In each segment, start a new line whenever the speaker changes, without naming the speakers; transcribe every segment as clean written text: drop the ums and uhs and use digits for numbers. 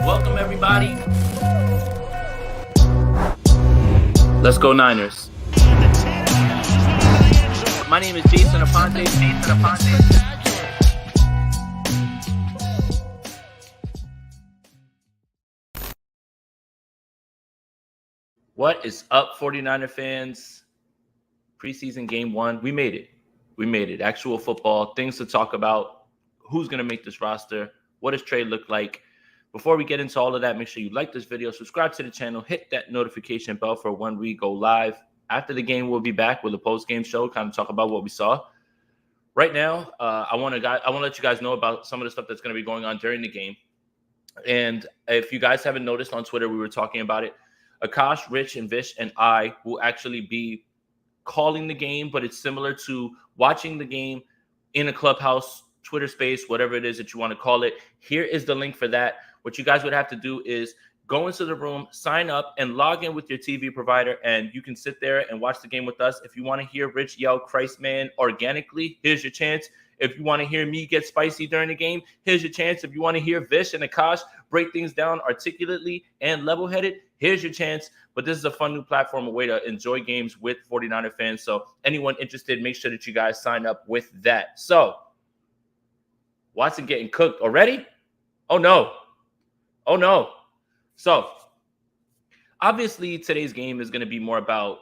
Welcome, everybody. Let's go Niners. My name is Jason Aponte. What is up, 49er fans? Preseason game 1. We made it. Actual football, things to talk about. Who's going to make this roster? What does Trey look like? Before we get into all of that, make sure you like this video, subscribe to the channel, hit that notification bell for when we go live. After the game, we'll be back with a post-game show, kind of talk about what we saw. Right now, I want to let you guys know about some of the stuff that's going to be going on during the game. And if you guys haven't noticed on Twitter, we were talking about it. Akash, Rich, and Vish and I will actually be calling the game, but it's similar to watching the game in a clubhouse, Twitter space, whatever it is that you want to call it. Here is the link for that. What you guys would have to do is go into the room, sign up, and log in with your TV provider, and you can sit there and watch the game with us. If you want to hear Rich yell Christ man organically, here's your chance. If you want to hear me get spicy during the game, here's your chance. If you want to hear Vish and Akash break things down articulately and level-headed, here's your chance. But this is a fun new platform, a way to enjoy games with 49er fans. So anyone interested, make sure that you guys sign up with that. So Watson getting cooked already? Oh, no. So obviously today's game is going to be more about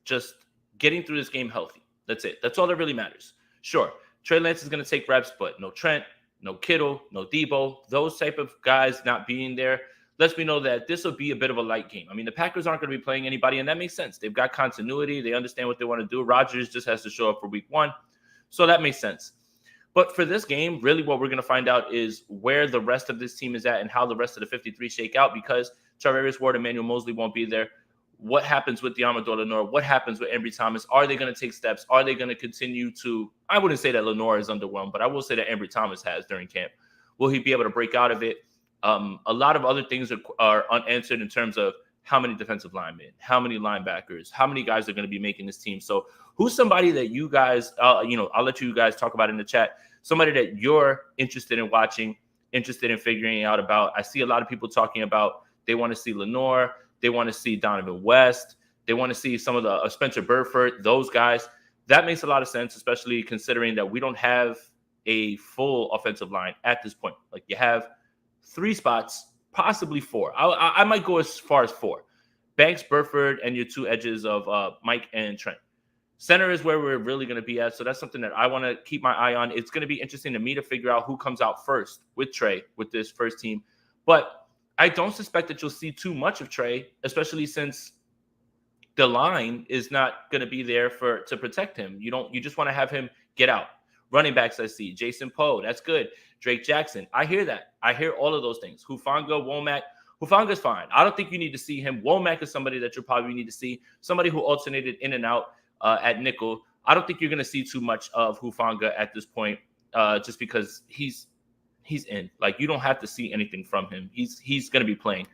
just getting through this game healthy. That's it. That's all that really matters. Sure, Trey Lance is going to take reps, but no Trent, no Kittle, no Debo, those type of guys not being there lets me know that this will be a bit of a light game. I mean, the Packers aren't going to be playing anybody, and that makes sense. They've got continuity. They understand what they want to do. Rodgers just has to show up for week 1. So that makes sense. But for this game, really what we're going to find out is where the rest of this team is at and how the rest of the 53 shake out, because Charvarius Ward and Emmanuel Mosley won't be there. What happens with Diamador Lenore? What happens with Embry Thomas? Are they going to take steps? Are they going to continue to – I wouldn't say that Lenore is underwhelmed, but I will say that Embry Thomas has during camp. Will he be able to break out of it? A lot of other things are unanswered in terms of how many defensive linemen, how many linebackers, how many guys are going to be making this team. So who's somebody that you guys, I'll let you guys talk about in the chat, somebody that you're interested in watching, interested in figuring out about. I see a lot of people talking about they want to see Lenore, they want to see Donovan West, they want to see some of the Spencer Burford, those guys. That makes a lot of sense, especially considering that we don't have a full offensive line at this point. Like you have 3 spots, possibly 4. I might go as far as 4. Banks, Burford, and your 2 edges of Mike and Trent. Center is where we're really going to be at, so that's something that I want to keep my eye on. It's going to be interesting to me to figure out who comes out first with Trey, with this first team. But I don't suspect that you'll see too much of Trey, especially since the line is not going to be there to protect him. You just want to have him get out. Running backs I see. Jason Poe, that's good. Drake Jackson, I hear that. I hear all of those things. Hufanga, Womack. Hufanga's fine. I don't think you need to see him. Womack is somebody that you probably need to see. Somebody who alternated in and out at nickel. I don't think you're going to see too much of Hufanga at this point, just because he's in. Like, you don't have to see anything from him. He's going to be playing.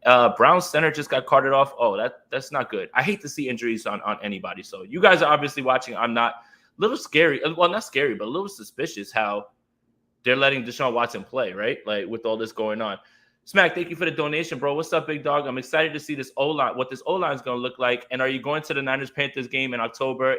Brown center just got carted off. Oh, that's not good. I hate to see injuries on anybody. So you guys are obviously watching. I'm not. A little scary. Well, not scary, but a little suspicious how they're letting Deshaun Watson play, right? Like, with all this going on. Smack, thank you for the donation, bro. What's up, big dog? I'm excited to see this O-line, what this O-line is going to look like. And are you going to the Niners-Panthers game in October?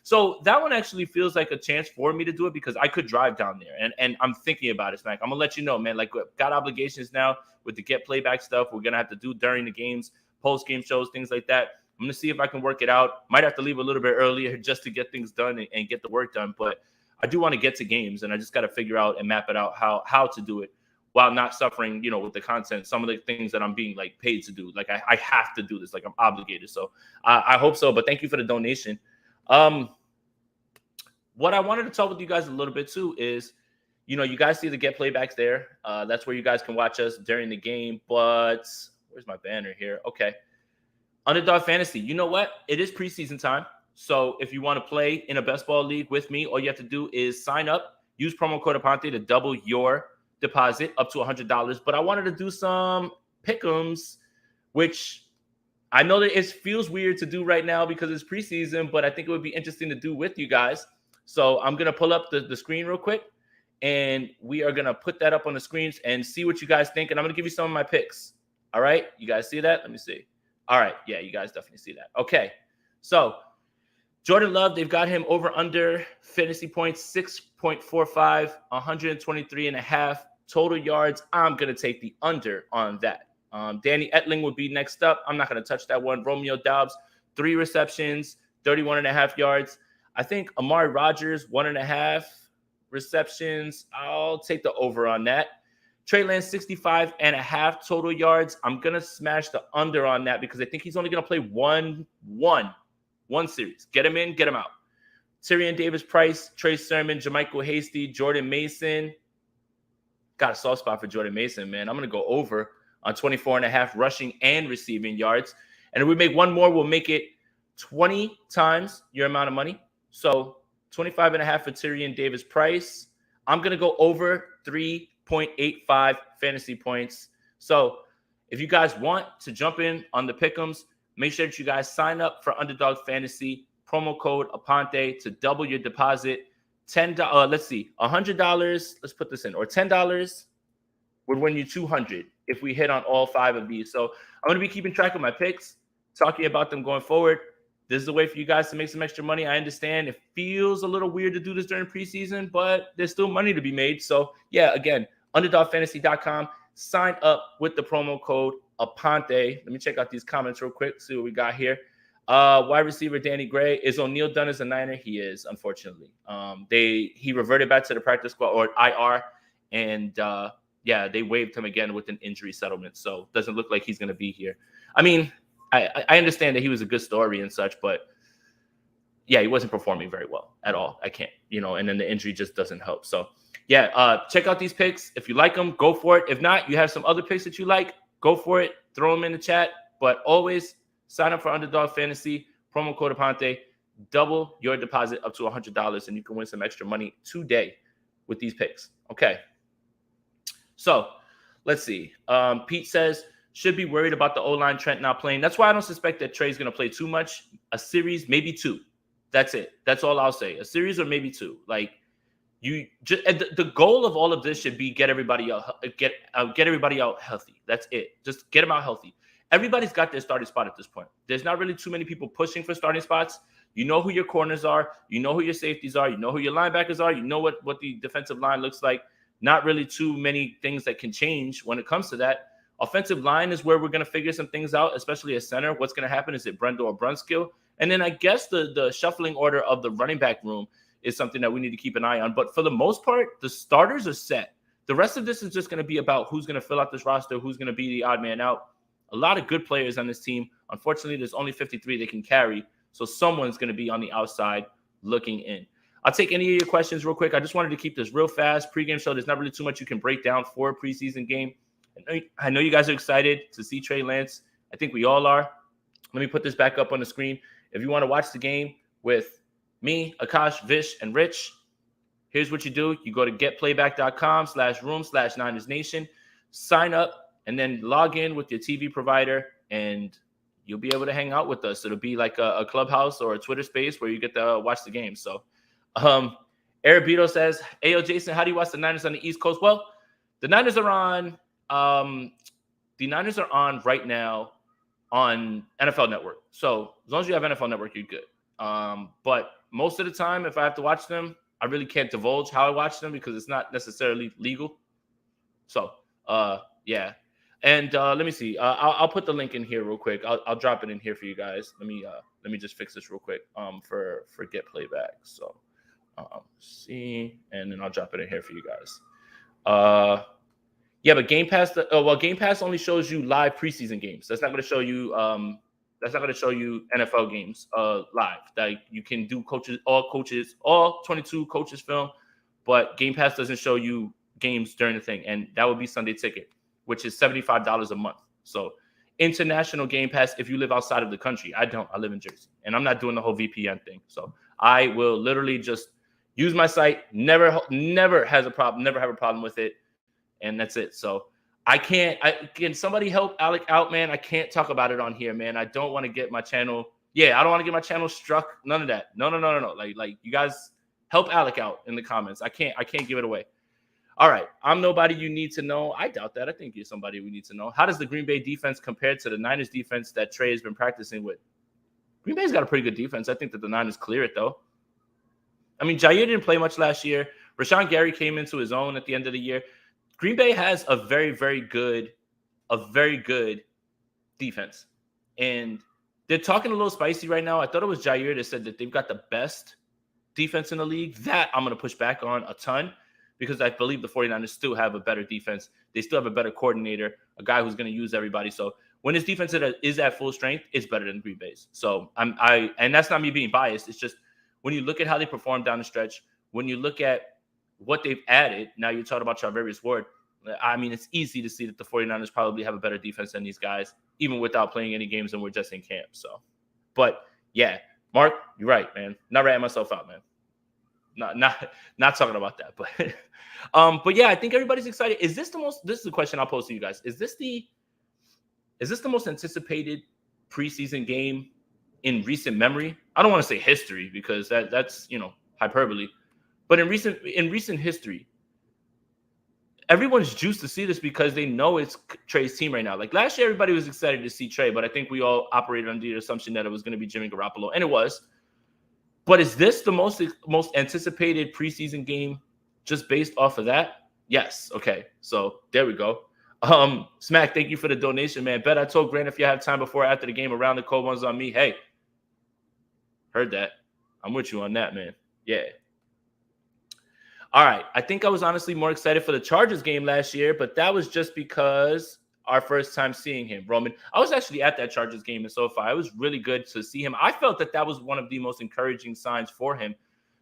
So that one actually feels like a chance for me to do it because I could drive down there. And I'm thinking about it, Smack. I'm going to let you know, man. Like, got obligations now with the get playback stuff we're going to have to do during the games, post-game shows, things like that. I'm going to see if I can work it out. Might have to leave a little bit earlier just to get things done and get the work done. But I do want to get to games, and I just got to figure out and map it out how to do it while not suffering, with the content, some of the things that I'm being like paid to do. Like I have to do this, like I'm obligated. So I hope so, but thank you for the donation. What I wanted to talk with you guys a little bit too is, you guys see the get playbacks there. That's where you guys can watch us during the game, but where's my banner here? Okay. Underdog Fantasy. You know what? It is preseason time. So if you want to play in a best ball league with me, all you have to do is sign up, use promo code Aponte to double your deposit up to $100. But I wanted to do some pick'ems, which I know that it feels weird to do right now because it's preseason, but I think it would be interesting to do with you guys. So I'm going to pull up the screen real quick, and we are going to put that up on the screens and see what you guys think. And I'm going to give you some of my picks. All right. You guys see that? Let me see. All right. Yeah, you guys definitely see that. Okay. So Jordan Love, they've got him over under fantasy points, 6.45, 123.5 total yards. I'm going to take the under on that. Danny Etling would be next up. I'm not going to touch that one. Romeo Doubs, 3 receptions, 31.5 yards. I think Amari Rodgers, 1.5 receptions. I'll take the over on that. Trey Lance, 65.5 total yards. I'm going to smash the under on that because I think he's only going to play one series. Get him in, get him out. Tyrion Davis-Price, Trey Sermon, JaMychal Hasty, Jordan Mason. Got a soft spot for Jordan Mason, man. I'm going to go over on 24.5 rushing and receiving yards. And if we make one more, we'll make it 20 times your amount of money. So 25.5 for Tyrion Davis-Price. I'm going to go over 3.85 fantasy points. So if you guys want to jump in on the pick'ems, make sure that you guys sign up for Underdog Fantasy, promo code Aponte to double your deposit. $10, let's see, $100, let's put this in, or $10 would win you $200 if we hit on all 5 of these. So I'm going to be keeping track of my picks, talking about them going forward. This is a way for you guys to make some extra money. I understand it feels a little weird to do this during preseason, but there's still money to be made. So yeah, again, underdogfantasy.com. Sign up with the promo code Aponte. Let me check out these comments real quick, see what we got here. Wide receiver Danny Gray. Is O'Neal done as a Niner? He is, unfortunately. He reverted back to the practice squad or IR, and yeah, they waived him again with an injury settlement. So doesn't look like he's going to be here. I mean, I understand that he was a good story and such, but yeah, he wasn't performing very well at all. I can't, and then the injury just doesn't help. So yeah, check out these picks. If you like them, go for it. If not, you have some other picks that you like, go for it. Throw them in the chat. But always sign up for Underdog Fantasy, promo code Aponte, double your deposit up to $100, and you can win some extra money today with these picks. Okay. So let's see. Pete says, should be worried about the O-line Trent not playing. That's why I don't suspect that Trey's going to play too much. A series, maybe 2. That's it. That's all I'll say. A series or maybe 2. Like, you just the goal of all of this should be get everybody out healthy. That's it. Just get them out healthy. Everybody's got their starting spot at this point. There's not really too many people pushing for starting spots. You know who your corners are. You know who your safeties are. You know who your linebackers are. You know what the defensive line looks like. Not really too many things that can change when it comes to that. Offensive line is where we're going to figure some things out, especially at center. What's going to happen? Is it Brendel or Brunskill? And then I guess the shuffling order of the running back room is something that we need to keep an eye on. But for the most part, the starters are set. The rest of this is just going to be about who's going to fill out this roster, who's going to be the odd man out. A lot of good players on this team. Unfortunately, there's only 53 they can carry. So someone's going to be on the outside looking in. I'll take any of your questions real quick. I just wanted to keep this real fast. Pre-game show, there's not really too much you can break down for a preseason game. I know you guys are excited to see Trey Lance. I think we all are. Let me put this back up on the screen. If you want to watch the game with me, Akash, Vish, and Rich, here's what you do. You go to getplayback.com/room/NinersNation, sign up, and then log in with your TV provider, and you'll be able to hang out with us. It'll be like a clubhouse or a Twitter space where you get to watch the game. So Arabito says, Ayo, Jason, how do you watch the Niners on the East Coast? Well, the Niners are on right now on NFL Network. So as long as you have NFL Network, you're good. But most of the time, if I have to watch them, I really can't divulge how I watch them because it's not necessarily legal. So, yeah. And let me see. I'll put the link in here real quick. I'll drop it in here for you guys. Let me just fix this real quick. For Get Playback. So, see, and then I'll drop it in here for you guys. Yeah, but Game Pass. Game Pass only shows you live preseason games. That's not going to show you. That's not going to show you NFL games live. Like you can do all 22 coaches film, but Game Pass doesn't show you games during the thing, and that would be Sunday Ticket, which is $75 a month. So international Game Pass if you live outside of the country. I don't. I live in Jersey, and I'm not doing the whole VPN thing. So I will literally just use my site. Never has a problem. Never have a problem with it, and that's it. So can somebody help Alec out, man? I can't talk about it on here, man. I don't want to get my channel. Yeah, I don't want to get my channel struck. None of that. No. Like you guys help Alec out in the comments. I can't give it away. All right. I'm nobody you need to know. I doubt that. I think you're somebody we need to know. How does the Green Bay defense compare to the Niners defense that Trey has been practicing with? Green Bay's got a pretty good defense. I think that the Niners clear it, though. I mean, Jair didn't play much last year. Rashawn Gary came into his own at the end of the year. Green Bay has a very good defense. And they're talking a little spicy right now. I thought it was Jair that said that they've got the best defense in the league. That I'm going to push back on a ton because I believe the 49ers still have a better defense. They still have a better coordinator, a guy who's going to use everybody. So when his defense is at full strength, it's better than Green Bay's. So and that's not me being biased. It's just when you look at how they perform down the stretch, when you look at what they've added, now you're talking about Charvarius Ward. I mean, it's easy to see that the 49ers probably have a better defense than these guys, even without playing any games and we're just in camp. So, but yeah, Mark, you're right, man. Not ratting myself out, man. Not talking about that, but yeah, I think everybody's excited. This is the question I'll pose to you guys. Is this the most anticipated preseason game in recent memory? I don't want to say history because that's hyperbole, but in recent history, everyone's juiced to see this because they know it's Trey's team right now. Like last year, everybody was excited to see Trey, but I think we all operated under the assumption that it was going to be Jimmy Garoppolo, and it was. But is this the most anticipated preseason game just based off of that? Yes. Okay. So there we go. Smack, thank you for the donation, man. Bet I told Grant if you have time before or after the game around the cold ones on me. Hey, heard that. I'm with you on that, man. Yeah. All right. I think I was honestly more excited for the Chargers game last year, but that was just because our first time seeing him, Roman. I was actually at that Chargers game in SoFi. It was really good to see him. I felt that was one of the most encouraging signs for him.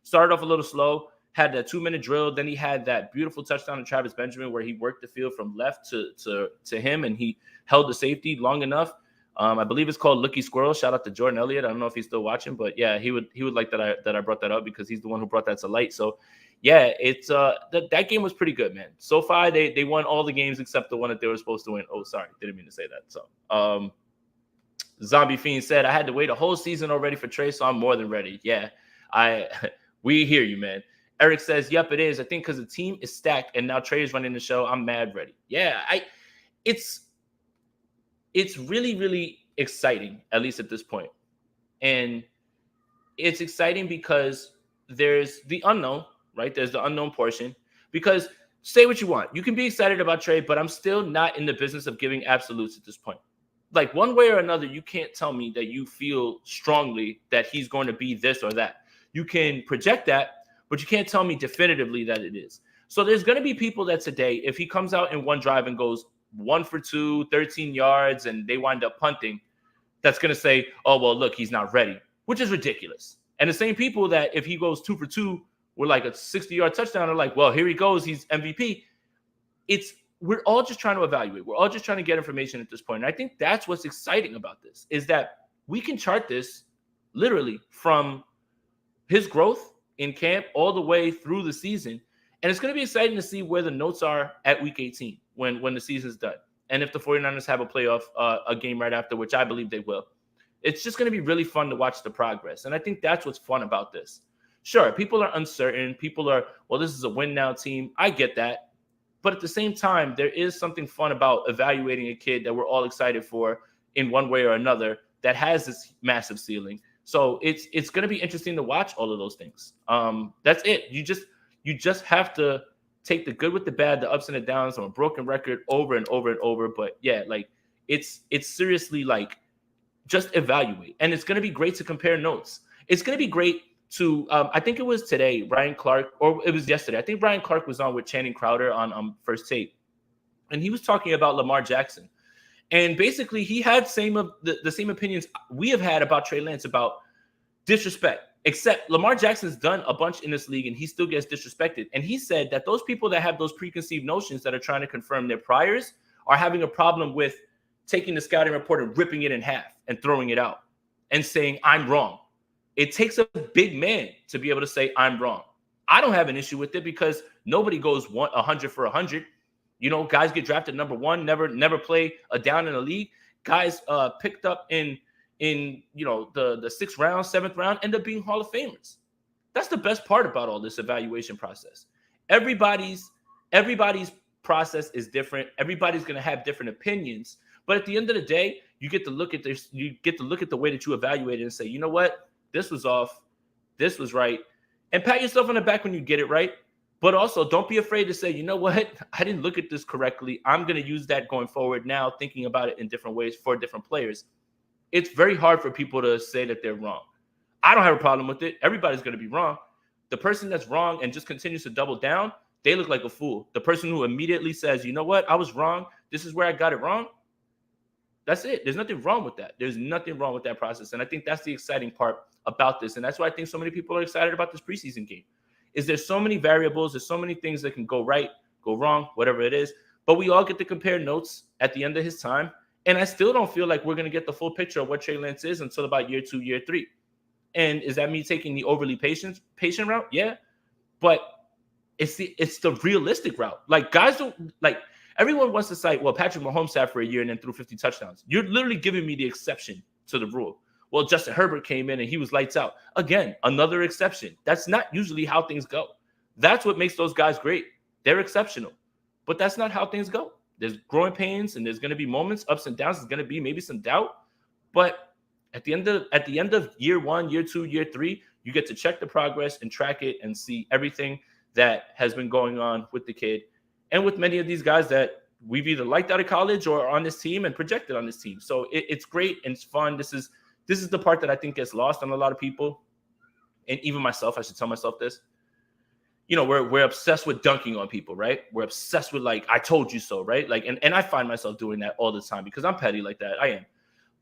Started off a little slow, had that 2-minute drill. Then he had that beautiful touchdown to Travis Benjamin where he worked the field from left to him, and he held the safety long enough. I believe it's called Lucky Squirrel. Shout out to Jordan Elliott. I don't know if he's still watching, but yeah, he would like that I brought that up because he's the one who brought that to light. So yeah, it's that game was pretty good, man. SoFi, they won all the games except the one that they were supposed to win. Oh, sorry, didn't mean to say that. So Zombie Fiend said, I had to wait a whole season already for Trey, so I'm more than ready. Yeah, we hear you, man. Eric says, yep, it is. I think because the team is stacked and now Trey is running the show, I'm mad ready. Yeah, it's really, really exciting, at least at this point. And it's exciting because there's the unknown, right? There's the unknown portion. Because say what you want. You can be excited about Trey, but I'm still not in the business of giving absolutes at this point. Like one way or another, you can't tell me that you feel strongly that he's going to be this or that. You can project that, but you can't tell me definitively that it is. So there's going to be people that today, if he comes out in one drive and goes 1 for 2, 13 yards, and they wind up punting, that's going to say, oh, well, look, he's not ready, which is ridiculous. And the same people that if he goes 2 for 2 with like a 60-yard touchdown are like, well, here he goes, he's MVP. We're all just trying to evaluate. We're all just trying to get information at this point. And I think that's what's exciting about this is that we can chart this literally from his growth in camp all the way through the season. And it's going to be exciting to see where the notes are at week 18 when the season's done. And if the 49ers have a playoff, a game right after, which I believe they will. It's just going to be really fun to watch the progress. And I think that's what's fun about this. Sure, people are uncertain. People are, well, this is a win now team. I get that. But at the same time, there is something fun about evaluating a kid that we're all excited for in one way or another that has this massive ceiling. So it's going to be interesting to watch all of those things. That's it. You just have to take the good with the bad, the ups and the downs on a broken record over and over and over. But yeah, like it's seriously like just evaluate. And it's going to be great to compare notes. It's going to be great to, I think it was today, Ryan Clark, or it was yesterday. I think Ryan Clark was on with Channing Crowder on First Take. And he was talking about Lamar Jackson. And basically he had the same opinions we have had about Trey Lance about disrespect. Except Lamar Jackson's done a bunch in this league and he still gets disrespected. And he said that those people that have those preconceived notions that are trying to confirm their priors are having a problem with taking the scouting report and ripping it in half and throwing it out and saying, I'm wrong. It takes a big man to be able to say, I'm wrong. I don't have an issue with it because nobody goes 100 for 100. You know, guys get drafted number 1, never play a down in the league. Guys picked up in you know the 6th round, 7th round, end up being Hall of Famers. That's the best part about all this evaluation process. Everybody's Everybody's process is different. Everybody's going to have different opinions. But at the end of the day, you get to look at this. You get to look at the way that you evaluate it and say, you know what? This was off. This was right. And pat yourself on the back when you get it right. But also, don't be afraid to say, you know what? I didn't look at this correctly. I'm going to use that going forward now, thinking about it in different ways for different players. It's very hard for people to say that they're wrong. I don't have a problem with it. Everybody's going to be wrong. The person that's wrong and just continues to double down, they look like a fool. The person who immediately says, you know what? I was wrong. This is where I got it wrong. That's it. There's nothing wrong with that. There's nothing wrong with that process. And I think that's the exciting part about this. And that's why I think so many people are excited about this preseason game. Is there's so many variables, there's so many things that can go right, go wrong, whatever it is. But we all get to compare notes at the end of his time. And I still don't feel like we're going to get the full picture of what Trey Lance is until about year 2, year 3. And is that me taking the overly patient route? Yeah. But it's the realistic route. Like, guys don't, like, everyone wants to cite, well, Patrick Mahomes sat for a year and then threw 50 touchdowns. You're literally giving me the exception to the rule. Well, Justin Herbert came in and he was lights out. Again, another exception. That's not usually how things go. That's what makes those guys great. They're exceptional. But that's not how things go. There's growing pains and there's going to be moments, ups and downs. There's going to be maybe some doubt. But at the end of year 1, year 2, year 3, you get to check the progress and track it and see everything that has been going on with the kid and with many of these guys that we've either liked out of college or are on this team and projected on this team. So it's great and it's fun. This is the part that I think gets lost on a lot of people. And even myself, I should tell myself this. You know, we're obsessed with dunking on people, right? We're obsessed with, like, I told you so, right? Like, and I find myself doing that all the time because I'm petty like that. I am.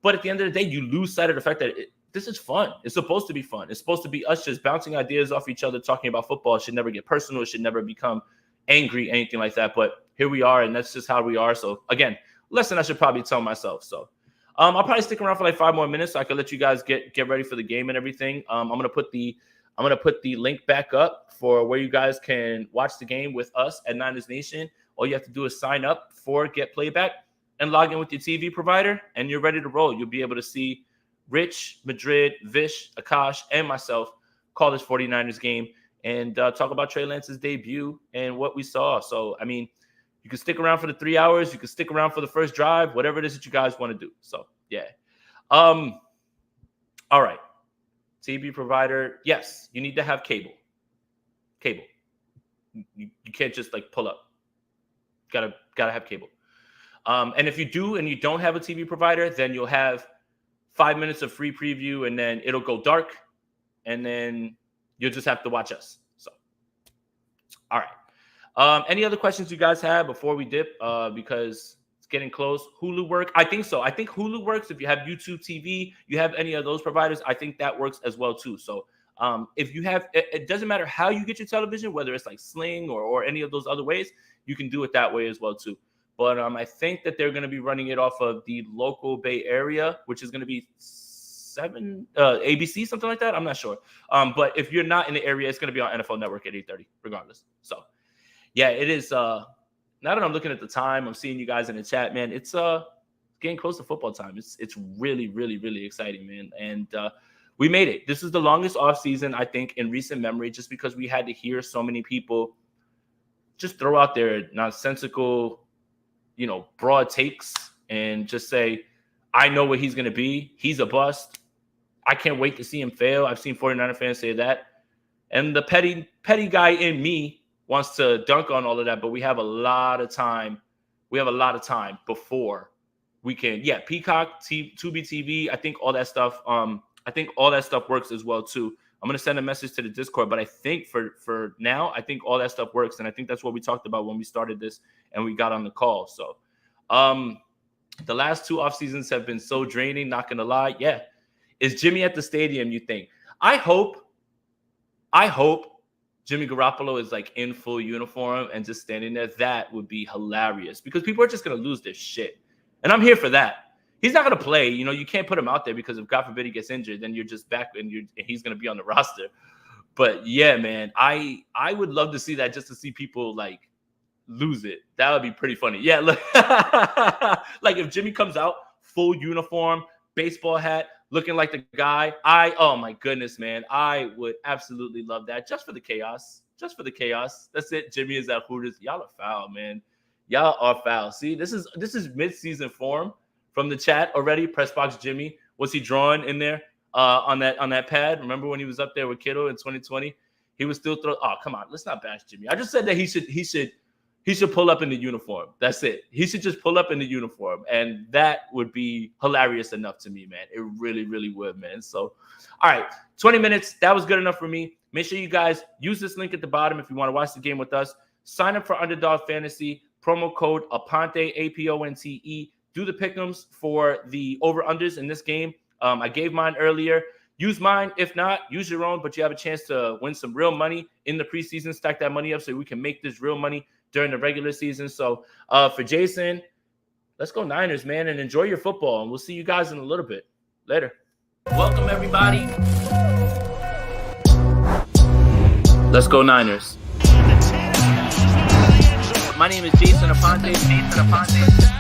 But at the end of the day, you lose sight of the fact that this is fun. It's supposed to be fun. It's supposed to be us just bouncing ideas off each other, talking about football. It should never get personal. It should never become angry, anything like that. But here we are, and that's just how we are. So, again, lesson I should probably tell myself. So, I'll probably stick around for like 5 more minutes so I can let you guys get ready for the game and everything. I'm gonna put the link back up for where you guys can watch the game with us at Niners Nation. All you have to do is sign up for Get Playback and log in with your TV provider, and you're ready to roll. You'll be able to see Rich, Madrid, Vish, Akash, and myself call this 49ers game and talk about Trey Lance's debut and what we saw. So, I mean, you can stick around for the 3 hours. You can stick around for the first drive, whatever it is that you guys want to do. So, yeah. All right. TV provider. Yes, you need to have cable. Cable. You can't just, like, pull up. Gotta have cable. And if you do and you don't have a TV provider, then you'll have 5 minutes of free preview, and then it'll go dark, and then you'll just have to watch us. So, all right. Any other questions you guys have before we dip? Because it's getting close. Hulu work? I think so. I think Hulu works. If you have YouTube TV, you have any of those providers, I think that works as well too. So if you have, it doesn't matter how you get your television, whether it's like Sling or any of those other ways, you can do it that way as well too. But I think that they're going to be running it off of the local Bay Area, which is going to be ABC, something like that. I'm not sure. But if you're not in the area, it's going to be on NFL Network at 8:30, regardless. So, yeah, it is. Now that I'm looking at the time, I'm seeing you guys in the chat, man. It's getting close to football time. It's really, really, really exciting, man. And we made it. This is the longest offseason, I think, in recent memory, just because we had to hear so many people just throw out their nonsensical, broad takes and just say, I know what he's going to be. He's a bust. I can't wait to see him fail. I've seen 49er fans say that. And the petty guy in me wants to dunk on all of that, but we have a lot of time. We have a lot of time before we can. Yeah, Peacock, Tubi TV, I think all that stuff. I think all that stuff works as well too. I'm going to send a message to the Discord, but I think for now, I think all that stuff works. And I think that's what we talked about when we started this and we got on the call. So the last 2 off seasons have been so draining, not going to lie. Yeah. Is Jimmy at the stadium, you think? I hope Jimmy Garoppolo is like in full uniform and just standing there. That would be hilarious because people are just going to lose their shit. And I'm here for that. He's not going to play. You can't put him out there because if God forbid he gets injured, then you're just back and he's going to be on the roster. But yeah, man, I would love to see that just to see people like lose it. That would be pretty funny. Yeah, look, like if Jimmy comes out full uniform, baseball hat, looking like the guy, oh my goodness, man, I would absolutely love that just for the chaos. just for the chaos. That's it. Jimmy is at Hooters. Y'all are foul, man. Y'all are foul. See, this is mid-season form from the chat already. Press box Jimmy. Was he drawing in there on that pad? Remember when he was up there with Kittle in 2020? He was still throw. Oh, come on. Let's not bash Jimmy. I just said that he should pull up in the uniform. That's it. He should just pull up in the uniform. And that would be hilarious enough to me, man. It really, really would, man. So, all right, 20 minutes. That was good enough for me. Make sure you guys use this link at the bottom if you want to watch the game with us. Sign up for Underdog Fantasy. Promo code APONTE, APONTE. Do the pick'ems for the over-unders in this game. I gave mine earlier. Use mine. If not, use your own, but you have a chance to win some real money in the preseason. Stack that money up so we can make this real money during the regular season. So for Jason, let's go Niners, man, and enjoy your football. And we'll see you guys in a little bit. Later. Welcome, everybody. Let's go Niners. My name is Jason Aponte.